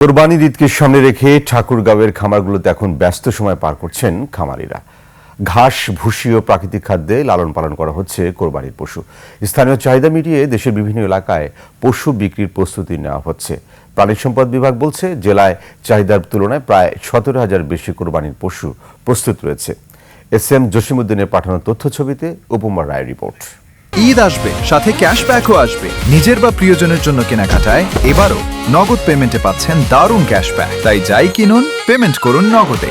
কোরবানির ঈদকে সামনে রেখে ঠাকুরগাঁওয়ের খামারগুলোতে এখন ব্যস্ত সময় পার করছেন খামারিরা। ঘাস, ভুসি ও প্রাকৃতিক খাদ্যে লালন পালন করা হচ্ছে কোরবানির পশু। স্থানীয় চাহিদা মিটিয়ে দেশের বিভিন্ন এলাকায় পশু বিক্রির প্রস্তুতি নেওয়া হচ্ছে। প্রাণী সম্পদ বিভাগ বলছে, জেলায় চাহিদার তুলনায় প্রায় 17,000 বেশি কোরবানির পশু প্রস্তুত রয়েছে। SM জসিমউদ্দিনের পাঠানো তথ্য ছবিতে উপমা রায়ের রিপোর্ট। ঈদ আসবে, সাথে ক্যাশব্যাকও আসবে। নিজের বা প্রিয়জনের জন্য কেনাকাটায় এবারও নগদ পেমেন্টে পাচ্ছেন দারুণ ক্যাশব্যাক। তাই যাই কিনুন, পেমেন্ট করুন নগদে।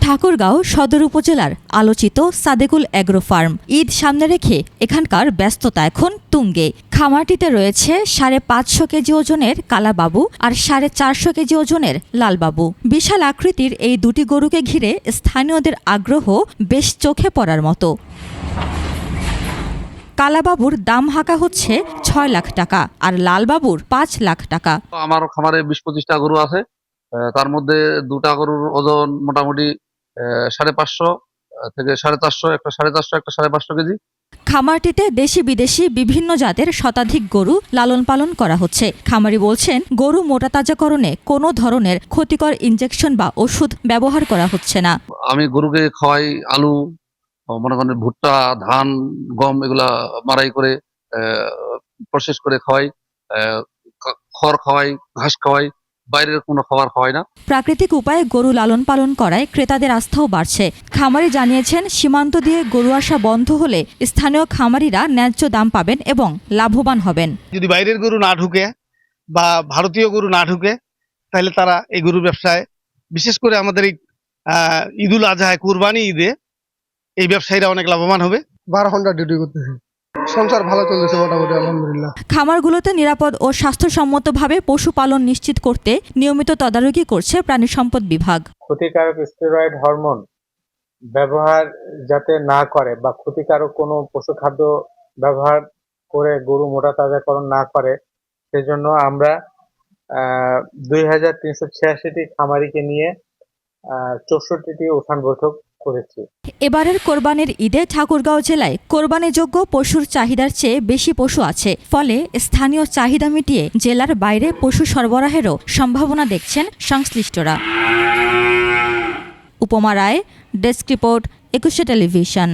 ঠাকুরগাঁও সদর উপজেলার আলোচিত সাদেকুল এগ্রো ফার্ম। ঈদ সামনে রেখে এখানকার ব্যস্ততা এখন তুঙ্গে। খামারটিতে রয়েছে 550 কেজি ওজনের কালাবাবু আর 450 কেজি ওজনের লালবাবু। বিশাল আকৃতির এই দুটি গরুকে ঘিরে স্থানীয়দের আগ্রহ বেশ চোখে পড়ার মতো। কালাবাবুর দাম হাঁকা হচ্ছে 6 লাখ টাকা আর লালবাবুর 5 লাখ টাকা। আমার খামারে 20-25টা গরু আছে, তার মধ্যে দুটা গরুর ওজন মোটামুটি 550 থেকে 450, একটা 450, একটা 550 কেজি। খামারটিতে দেশি বিদেশি বিভিন্ন জাতের শতাধিক গরু লালন পালন করা হচ্ছে। খামারি বলছেন, গরু মোটাতাজাকরণে কোনো ধরনের ক্ষতিকর ইনজেকশন বা ওষুধ ব্যবহার করা হচ্ছে না। আমি গরুকে খাওয়াই আলু, মনে করেন ভুট্টা, ধান, গম, এগুলা মাড়াই করে প্রসেস করে খাওয়াই, খড় খাওয়াই, ঘাস খাওয়াই, বাইরের কোনো খাবার খাওয়াই না। প্রাকৃতিক উপায়ে গরু লালন পালন করায় ক্রেতাদের আস্থাও বাড়ছে। খামারি জানিয়েছেন, সীমান্ত দিয়ে গরু আসা বন্ধ হলে স্থানীয় খামারিরা ন্যায্য দাম পাবেন এবং লাভবান হবেন। যদি বাইরের গরু না ঢুকে বা ভারতীয় গরু না ঢুকে, তাহলে তারা এই গরুর ব্যবসায়, বিশেষ করে আমাদের এই ঈদুল আজহায়, কুরবানি ঈদে এই ব্যবসায়ীরা অনেক লাভবান হবে। 12 ঘন্টা ডিউটি করতেছি, সংসার ভালো চলতেছে মোটামুটি, আলহামদুলিল্লাহ। খামারগুলোতে নিরাপদ ও স্বাস্থ্যসম্মতভাবে পশুপালন নিশ্চিত করতে নিয়মিত তদারকি করছে প্রাণী সম্পদ বিভাগ। ক্ষতিকারক স্টেরয়েড হরমোন ব্যবহার যাতে না করে বা ক্ষতিকারক কোনো পশু খাদ্য ব্যবহার করে গরু মোটা তাজাকরণ না করে, সেজন্য আমরা 2386টি খামারিকে নিয়ে 64টি উঠান বৈঠক করেছি। এবারের কোরবানির ঈদে ঠাকুরগাঁও জেলায় কোরবানিযোগ্য পশুর চাহিদার চেয়ে বেশি পশু আছে। ফলে স্থানীয় চাহিদা মিটিয়ে জেলার বাইরে পশু সরবরাহেরও সম্ভাবনা দেখছেন সংশ্লিষ্টরা। উপমা রায়, ডেস্ক রিপোর্ট, 21 টেলিভিশন।